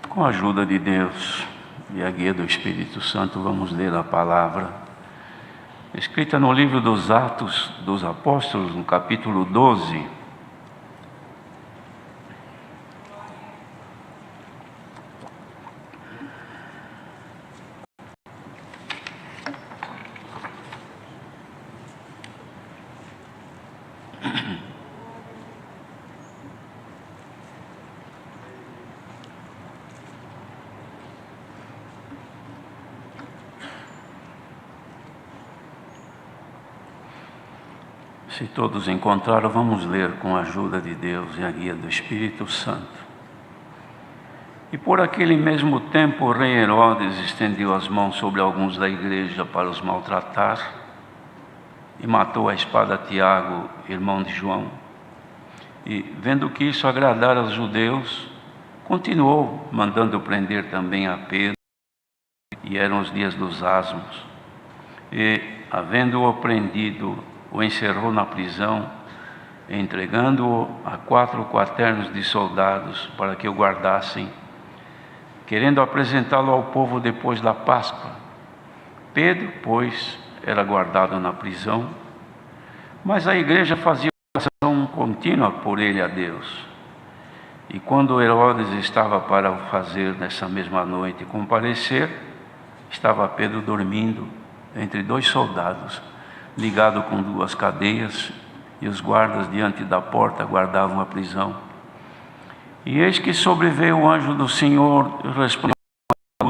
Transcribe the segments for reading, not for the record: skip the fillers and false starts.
Com a ajuda de Deus e a guia do Espírito Santo, vamos ler a palavra escrita no livro dos Atos dos Apóstolos, no capítulo 12. Se todos encontraram, vamos ler com a ajuda de Deus e a guia do Espírito Santo. E por aquele mesmo tempo o rei Herodes estendeu as mãos sobre alguns da igreja para os maltratar e matou à espada Tiago, irmão de João. E vendo que isso agradara aos judeus, continuou mandando prender também a Pedro, e eram os dias dos asmos. E, havendo-o prendido, o encerrou na prisão, entregando-o a 4 quaternos de soldados para que o guardassem, querendo apresentá-lo ao povo depois da Páscoa. Pedro, pois, era guardado na prisão, mas a igreja fazia oração contínua por ele a Deus. E quando Herodes estava para o fazer nessa mesma noite comparecer, estava Pedro dormindo entre 2 soldados, ligado com 2 cadeias, e os guardas diante da porta guardavam a prisão. E eis que sobreveio o anjo do Senhor, respondeu à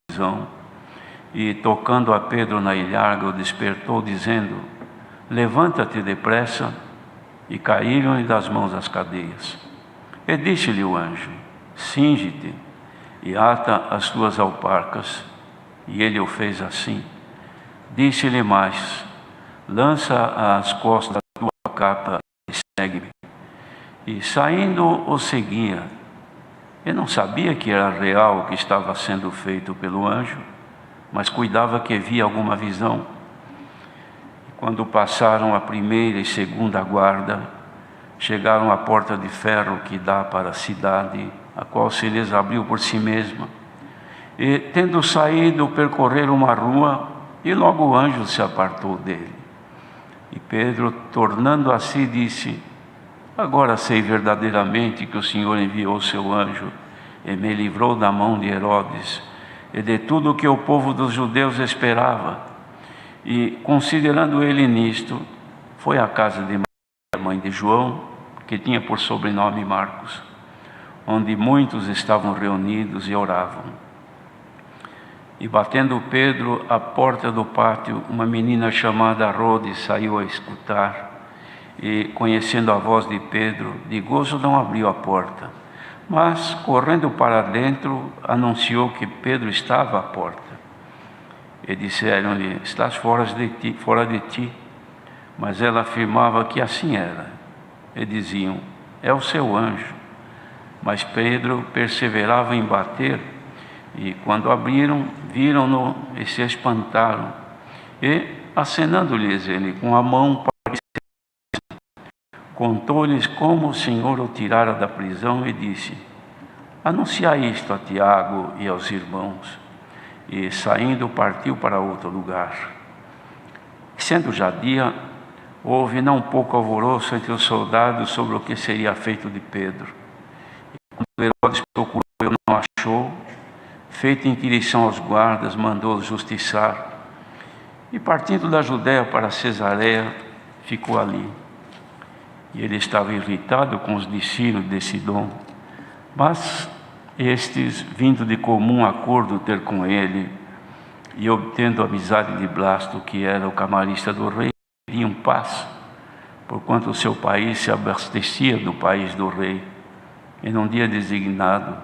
prisão, e tocando a Pedro na ilharga, o despertou, dizendo: levanta-te depressa. E caíram-lhe das mãos as cadeias. E disse-lhe o anjo: cinge-te e ata as tuas alparcas. E ele o fez assim. Disse-lhe mais: lança às costas a tua capa e segue-me. E saindo o seguia. Eu não sabia que era real o que estava sendo feito pelo anjo, mas cuidava que via alguma visão. E quando passaram a primeira e segunda guarda, chegaram à porta de ferro que dá para a cidade, a qual se lhes abriu por si mesma. E, tendo saído, percorreram uma rua, e logo o anjo se apartou dele. E Pedro, tornando a si, disse: agora sei verdadeiramente que o Senhor enviou o seu anjo e me livrou da mão de Herodes e de tudo o que o povo dos judeus esperava. E, considerando ele nisto, foi à casa de Maria, mãe de João, que tinha por sobrenome Marcos, onde muitos estavam reunidos e oravam. E batendo Pedro à porta do pátio, uma menina chamada Rode saiu a escutar, e, conhecendo a voz de Pedro, de gozo não abriu a porta, mas, correndo para dentro, anunciou que Pedro estava à porta. E disseram-lhe: estás fora de ti. Mas ela afirmava que assim era. E diziam: é o seu anjo. Mas Pedro perseverava em bater, e quando abriram, viram-no e se espantaram. E, acenando-lhes ele com a mão, contou-lhes como o Senhor o tirara da prisão e disse: anunciai isto a Tiago e aos irmãos. E, saindo, partiu para outro lugar. Sendo já dia, houve não pouco alvoroço entre os soldados sobre o que seria feito de Pedro. E quando Herodes procurou e não achou, feita inquirição aos guardas, mandou-os justiçar. E, partindo da Judéia para Cesareia, ficou ali. E ele estava irritado com os discípulos de Sidom, mas estes, vindo de comum acordo ter com ele, e obtendo a amizade de Blasto, que era o camarista do rei, queriam paz, porquanto o seu país se abastecia do país do rei. E num dia designado,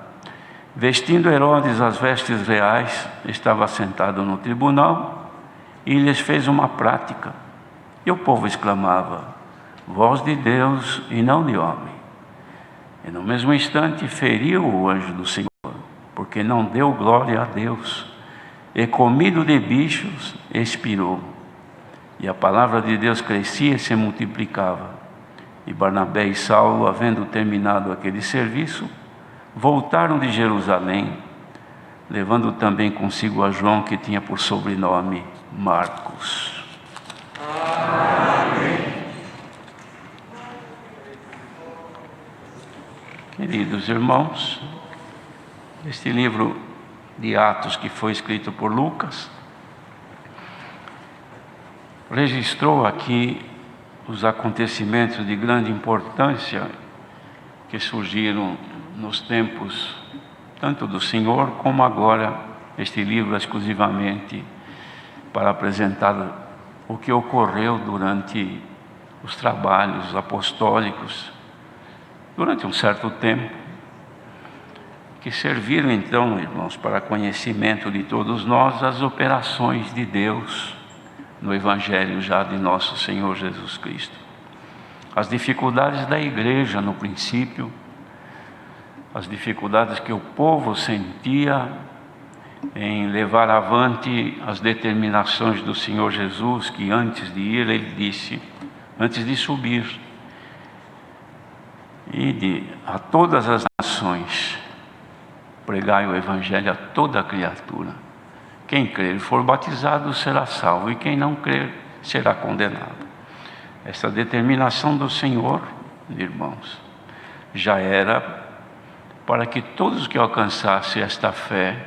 vestindo Herodes as vestes reais, estava sentado no tribunal, e lhes fez uma prática. E o povo exclamava: voz de Deus e não de homem. E no mesmo instante feriu o anjo do Senhor, porque não deu glória a Deus, e comido de bichos, expirou. E a palavra de Deus crescia e se multiplicava. E Barnabé e Saulo, havendo terminado aquele serviço, voltaram de Jerusalém, levando também consigo a João, que tinha por sobrenome Marcos. Amém. Queridos irmãos, este livro de Atos, que foi escrito por Lucas, registrou aqui os acontecimentos de grande importância que surgiram nos tempos tanto do Senhor, como agora este livro exclusivamente para apresentar o que ocorreu durante os trabalhos apostólicos, durante um certo tempo, que serviram então, irmãos, para conhecimento de todos nós as operações de Deus no Evangelho já de nosso Senhor Jesus Cristo. As dificuldades da igreja no princípio, as dificuldades que o povo sentia em levar avante as determinações do Senhor Jesus, que antes de ir, ele disse, antes de subir, a todas as nações, pregai o Evangelho a toda a criatura. Quem crer e for batizado será salvo, e quem não crer será condenado. Essa determinação do Senhor, irmãos, já era para que todos que alcançassem esta fé,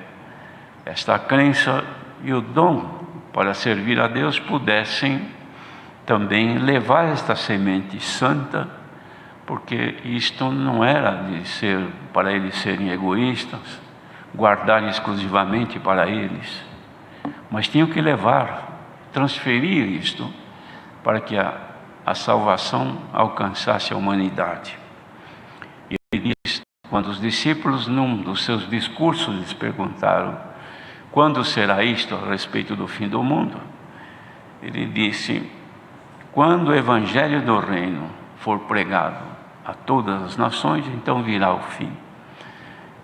esta crença e o dom para servir a Deus pudessem também levar esta semente santa, porque isto não era de ser para eles serem egoístas, guardar exclusivamente para eles, mas tinham que levar, transferir isto para que a salvação alcançasse a humanidade. E ele diz, quando os discípulos num dos seus discursos lhes perguntaram: quando será isto a respeito do fim do mundo? Ele disse: quando o Evangelho do Reino for pregado a todas as nações, então virá o fim.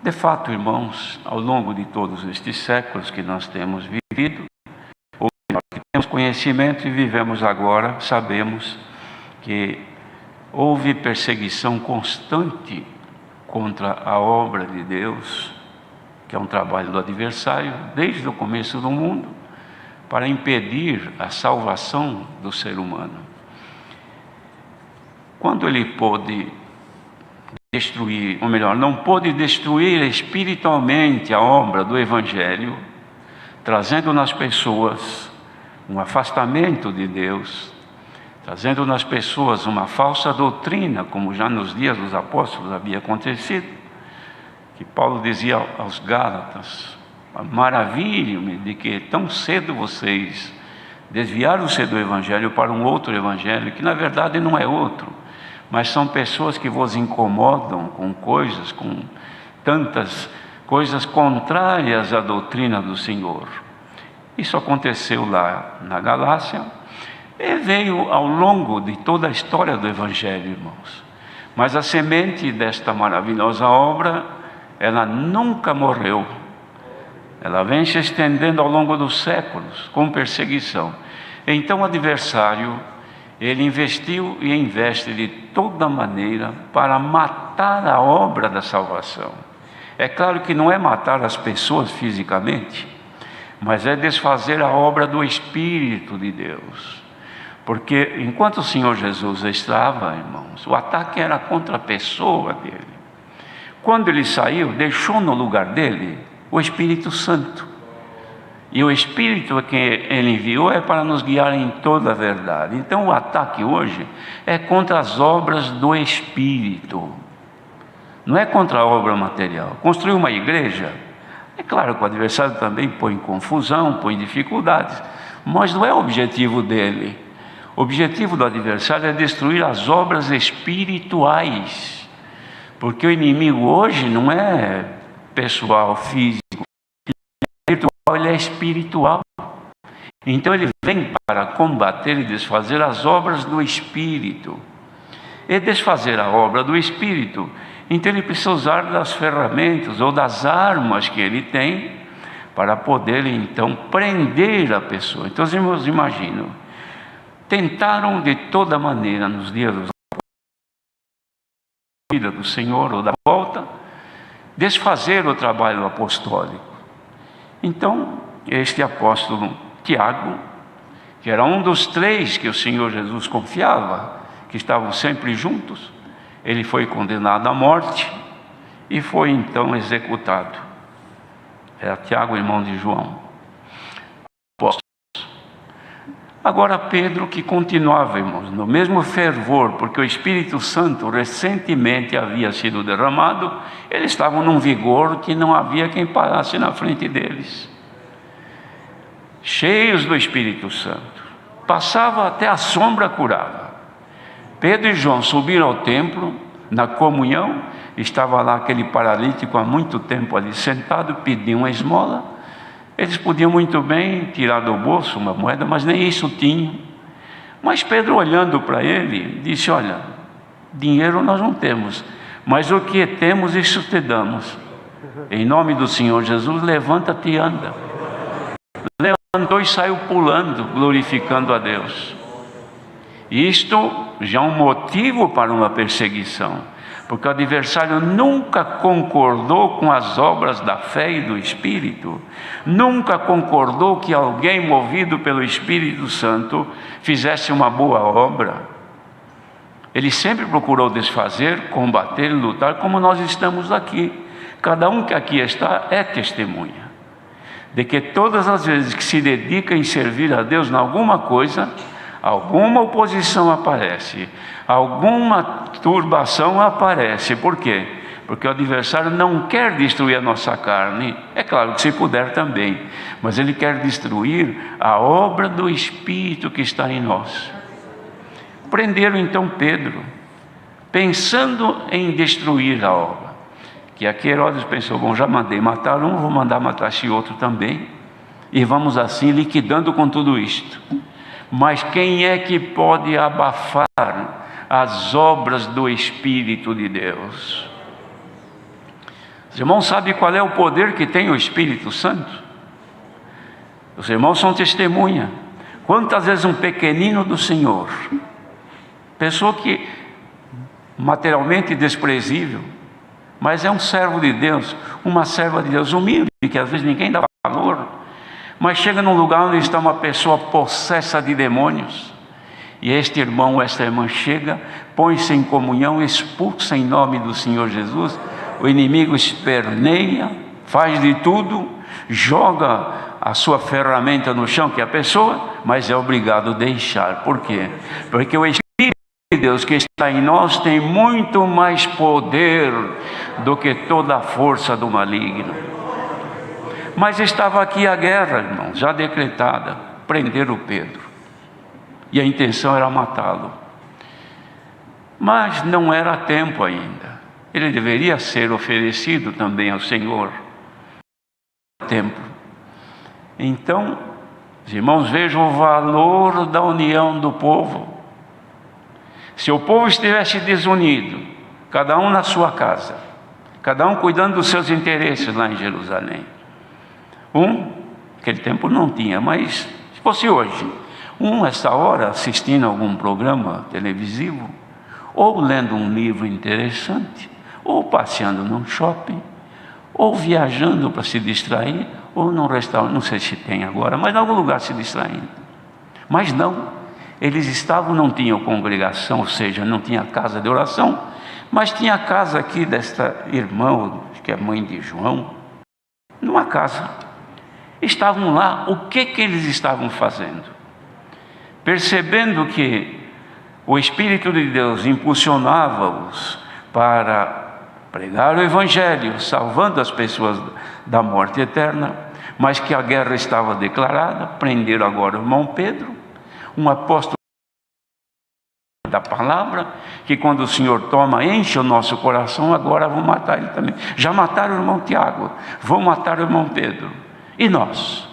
De fato, irmãos, ao longo de todos estes séculos que nós temos vivido, ou que nós temos conhecimento e vivemos agora, sabemos que houve perseguição constante contra a obra de Deus, que é um trabalho do adversário, desde o começo do mundo, para impedir a salvação do ser humano. Quando ele pôde destruir, ou melhor, não pôde destruir espiritualmente a obra do Evangelho, trazendo nas pessoas um afastamento de Deus, trazendo nas pessoas uma falsa doutrina, como já nos dias dos apóstolos havia acontecido, que Paulo dizia aos Gálatas: maravilho-me de que tão cedo vocês desviaram-se do Evangelho para um outro Evangelho, que na verdade não é outro, mas são pessoas que vos incomodam com coisas, com tantas coisas contrárias à doutrina do Senhor. Isso aconteceu lá na Galácia e veio ao longo de toda a história do Evangelho, irmãos. Mas a semente desta maravilhosa obra, ela nunca morreu. Ela vem se estendendo ao longo dos séculos, com perseguição. Então o adversário, ele investiu e investe de toda maneira para matar a obra da salvação. É claro que não é matar as pessoas fisicamente, mas é desfazer a obra do Espírito de Deus. Porque enquanto o Senhor Jesus estava, irmãos, o ataque era contra a pessoa dele. Quando ele saiu, deixou no lugar dele o Espírito Santo. E o Espírito que ele enviou é para nos guiar em toda a verdade. Então o ataque hoje é contra as obras do Espírito, não é contra a obra material. Construir uma igreja, é claro que o adversário também põe confusão, põe dificuldades, mas não é o objetivo dele. O objetivo do adversário é destruir as obras espirituais, porque o inimigo hoje não é pessoal, físico, ele é espiritual. Então ele vem para combater e desfazer as obras do Espírito. E desfazer a obra do Espírito, então ele precisa usar das ferramentas ou das armas que ele tem para poder então prender a pessoa. Então os irmãos imaginam, tentaram de toda maneira nos dias da vida do Senhor ou da volta, desfazer o trabalho apostólico. Então este apóstolo Tiago, que era um dos 3 que o Senhor Jesus confiava, que estavam sempre juntos, ele foi condenado à morte e foi então executado. Era Tiago, irmão de João. Apóstolos. Agora Pedro, que continuava, irmãos, no mesmo fervor, porque o Espírito Santo recentemente havia sido derramado, eles estavam num vigor que não havia quem parasse na frente deles. Cheios do Espírito Santo, passava até a sombra curava. Pedro e João subiram ao templo, na comunhão, estava lá aquele paralítico há muito tempo ali sentado, pediam uma esmola. Eles podiam muito bem tirar do bolso uma moeda, mas nem isso tinham. Mas Pedro, olhando para ele, disse: olha, dinheiro nós não temos, mas o que temos, isso te damos. Em nome do Senhor Jesus, levanta-te e anda. Levantou e saiu pulando, glorificando a Deus. Isto já é um motivo para uma perseguição, porque o adversário nunca concordou com as obras da fé e do Espírito, nunca concordou que alguém movido pelo Espírito Santo fizesse uma boa obra. Ele sempre procurou desfazer, combater e lutar, como nós estamos aqui. Cada um que aqui está é testemunha de que todas as vezes que se dedica em servir a Deus em alguma coisa, alguma oposição aparece, alguma turbação aparece. Por quê? Porque o adversário não quer destruir a nossa carne, é claro que se puder também, mas ele quer destruir a obra do Espírito que está em nós. Prenderam então Pedro, pensando em destruir a obra. Que aqui Herodes pensou: bom, já mandei matar um, vou mandar matar esse outro também, e vamos assim liquidando com tudo isto. Mas quem é que pode abafar as obras do Espírito de Deus? Os irmãos sabem qual é o poder que tem o Espírito Santo? Os irmãos são testemunha. Quantas vezes um pequenino do Senhor, pessoa que materialmente desprezível, mas é um servo de Deus, uma serva de Deus humilde, que às vezes ninguém dá valor, mas chega num lugar onde está uma pessoa possessa de demônios, e este irmão ou esta irmã chega, põe-se em comunhão, expulsa em nome do Senhor Jesus, o inimigo esperneia, faz de tudo, joga a sua ferramenta no chão, que é a pessoa, mas é obrigado a deixar. Por quê? Porque o Espírito de Deus que está em nós tem muito mais poder do que toda a força do maligno. Mas estava aqui a guerra, irmão, já decretada. Prenderam Pedro, e a intenção era matá-lo, mas não era tempo ainda. Ele deveria ser oferecido também ao Senhor. Tempo. Então, os irmãos, vejam o valor da união do povo. Se o povo estivesse desunido, cada um na sua casa, cada um cuidando dos seus interesses lá em Jerusalém, aquele tempo não tinha, mas se fosse hoje, essa hora assistindo a algum programa televisivo, ou lendo um livro interessante, ou passeando num shopping, ou viajando para se distrair, ou num restaurante, não sei se tem agora, mas em algum lugar se distraindo. Mas não, eles estavam, não tinham congregação, ou seja, não tinha casa de oração, mas tinha a casa aqui desta irmã, que é mãe de João, numa casa. Estavam lá, o que eles estavam fazendo? Percebendo que o Espírito de Deus impulsionava-os para pregar o Evangelho, salvando as pessoas da morte eterna, mas que a guerra estava declarada. Prenderam agora o irmão Pedro, um apóstolo da palavra, que quando o Senhor toma, enche o nosso coração, agora vão matar ele também. Já mataram o irmão Tiago, vão matar o irmão Pedro. E nós?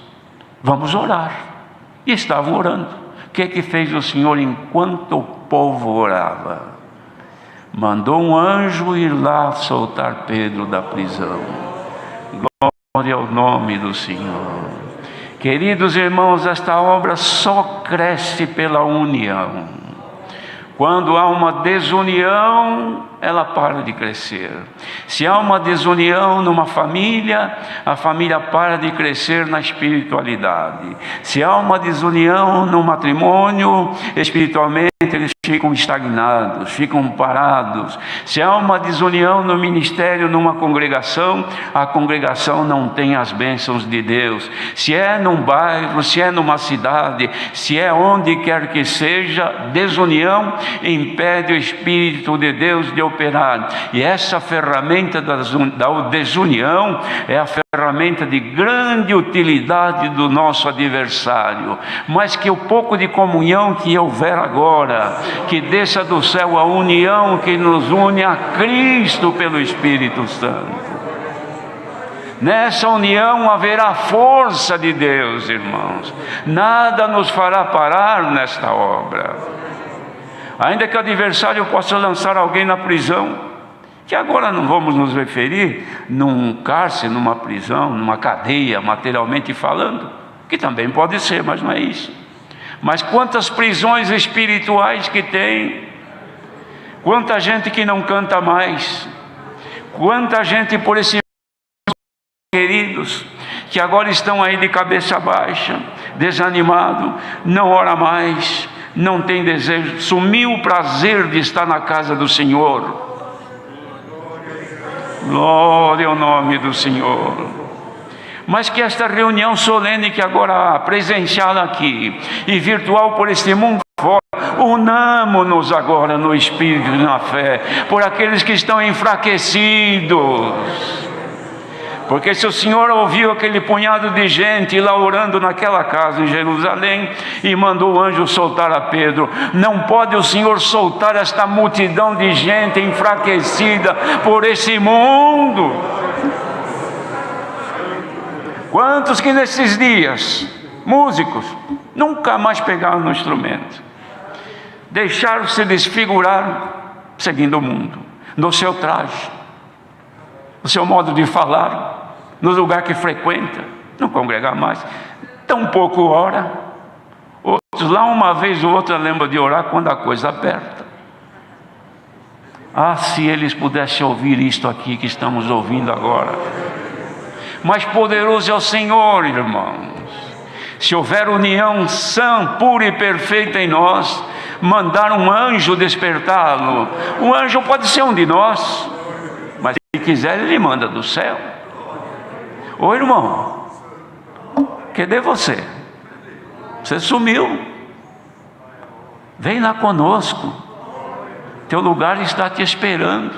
Vamos orar. E estavam orando. O que fez o Senhor enquanto o povo orava? Mandou um anjo ir lá soltar Pedro da prisão. Glória ao nome do Senhor. Queridos irmãos, esta obra só cresce pela união. Quando há uma desunião, ela para de crescer. Se há uma desunião numa família, a família para de crescer na espiritualidade. Se há uma desunião no matrimônio, espiritualmente eles ficam estagnados, ficam parados. Se há uma desunião no ministério, numa congregação, a congregação não tem as bênçãos de Deus. Se é num bairro, se é numa cidade, se é onde quer que seja, desunião impede o Espírito de Deus de operar. E essa ferramenta da desunião é a ferramenta de grande utilidade do nosso adversário. Mas que o pouco de comunhão que houver agora, que desça do céu a união que nos une a Cristo pelo Espírito Santo. Nessa união haverá força de Deus, irmãos. Nada nos fará parar nesta obra. Ainda que o adversário possa lançar alguém na prisão, que agora não vamos nos referir num cárcere, numa prisão, numa cadeia, materialmente falando, que também pode ser, mas não é isso. Mas quantas prisões espirituais que tem, quanta gente que não canta mais, quanta gente por esse queridos, que agora estão aí de cabeça baixa, desanimado, não ora mais, não tem desejo, sumiu o prazer de estar na casa do Senhor. Glória ao nome do Senhor. Mas que esta reunião solene que agora há, presencial aqui e virtual por este mundo fora, unamos-nos agora no Espírito e na fé, por aqueles que estão enfraquecidos. Porque se o Senhor ouviu aquele punhado de gente lá orando naquela casa em Jerusalém e mandou o anjo soltar a Pedro, não pode o Senhor soltar esta multidão de gente enfraquecida por esse mundo? Quantos que nesses dias, músicos, nunca mais pegaram no instrumento, deixaram-se desfigurar seguindo o mundo, no seu traje, no seu modo de falar, no lugar que frequenta, não congregar mais, tão pouco ora. Outros lá uma vez ou outra lembram de orar quando a coisa aperta. Ah, se eles pudessem ouvir isto aqui que estamos ouvindo agora. Mas poderoso é o Senhor, irmãos. Se houver união sã, pura e perfeita em nós, mandar um anjo despertá-lo. O anjo pode ser um de nós, mas se quiser ele manda do céu. Ô irmão, cadê você? Você sumiu. Vem lá conosco. Teu lugar está te esperando.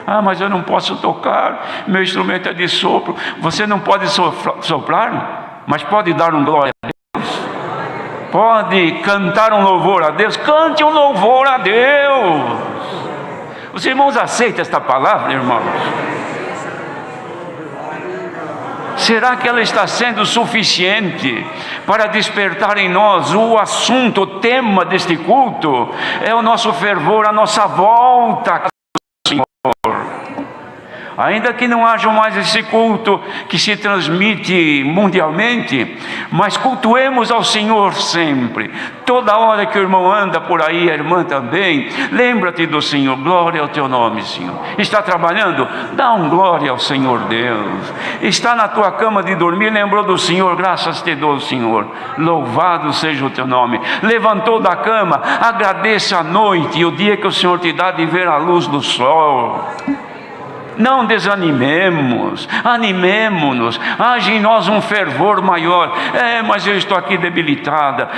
Ah, mas eu não posso tocar, meu instrumento é de sopro. Você não pode soprar, mas pode dar um glória a Deus. Pode cantar um louvor a Deus. Cante um louvor a Deus. Os irmãos aceitam esta palavra, irmãos? Será que ela está sendo suficiente para despertar em nós o assunto, o tema deste culto? É o nosso fervor, a nossa volta ao Senhor. Ainda que não haja mais esse culto que se transmite mundialmente, mas cultuemos ao Senhor sempre. Toda hora que o irmão anda por aí, a irmã também, lembra-te do Senhor. Glória ao teu nome, Senhor. Está trabalhando? Dá um glória ao Senhor Deus. Está na tua cama de dormir, lembrou do Senhor, graças te dou, Senhor. Louvado seja o teu nome. Levantou da cama, agradeça a noite e o dia que o Senhor te dá de ver a luz do sol. Não desanimemos, animemo-nos, haja em nós um fervor maior. Mas eu estou aqui debilitado,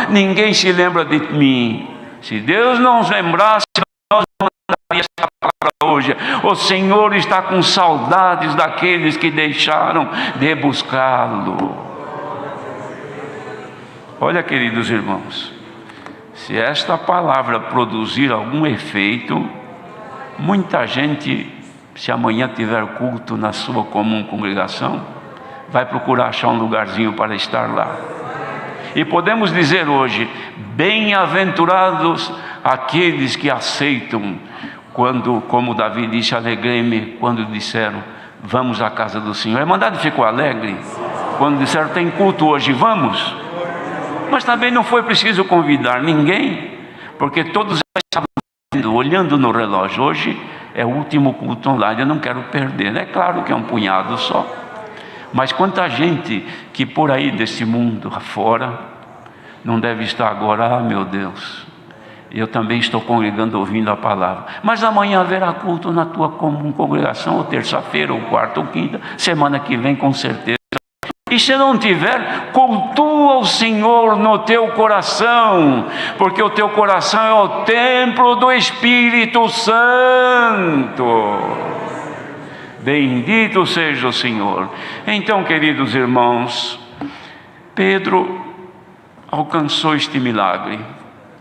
ninguém se lembra de mim. Se Deus não nos lembrasse, nós não mandaríamos essa palavra hoje. O Senhor está com saudades daqueles que deixaram de buscá-lo. Olha, queridos irmãos, se esta palavra produzir algum efeito, muita gente, se amanhã tiver culto na sua comum congregação, vai procurar achar um lugarzinho para estar lá. E podemos dizer hoje: bem-aventurados aqueles que aceitam, quando, como Davi disse, alegrei-me quando disseram, vamos à casa do Senhor. A Irmandade ficou alegre quando disseram, tem culto hoje, vamos. Mas também não foi preciso convidar ninguém, porque todos estavam olhando no relógio. Hoje é o último culto online, eu não quero perder. É claro que é um punhado só, mas quanta gente que por aí desse mundo afora não deve estar agora, ah meu Deus, eu também estou congregando ouvindo a palavra. Mas amanhã haverá culto na tua congregação, ou terça-feira, ou quarta, ou quinta, semana que vem com certeza. E se não tiver, cultua o Senhor no teu coração, porque o teu coração é o templo do Espírito Santo. Bendito seja o Senhor. Então, queridos irmãos, Pedro alcançou este milagre.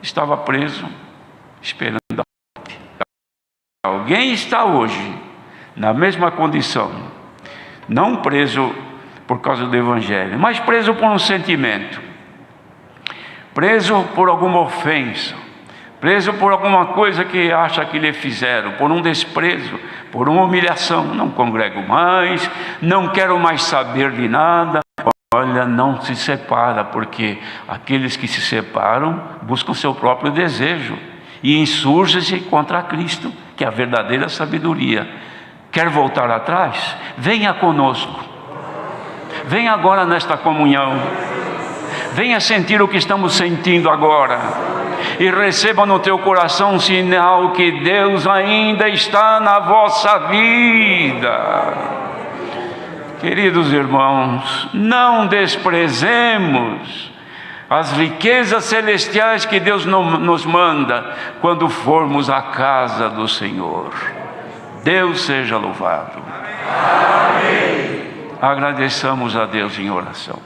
Estava preso, esperando a morte. Alguém está hoje na mesma condição, não preso por causa do Evangelho, mas preso por um sentimento, preso por alguma ofensa, preso por alguma coisa que acha que lhe fizeram, por um desprezo, por uma humilhação. Não congrego mais, não quero mais saber de nada. Olha, não se separa, porque aqueles que se separam buscam seu próprio desejo e insurgem-se contra Cristo, que é a verdadeira sabedoria. Quer voltar atrás? Venha conosco. Venha agora nesta comunhão. Venha sentir o que estamos sentindo agora. E receba no teu coração um sinal que Deus ainda está na vossa vida. Queridos irmãos, não desprezemos as riquezas celestiais que Deus nos manda quando formos à casa do Senhor. Deus seja louvado. Amém. Agradeçamos a Deus em oração.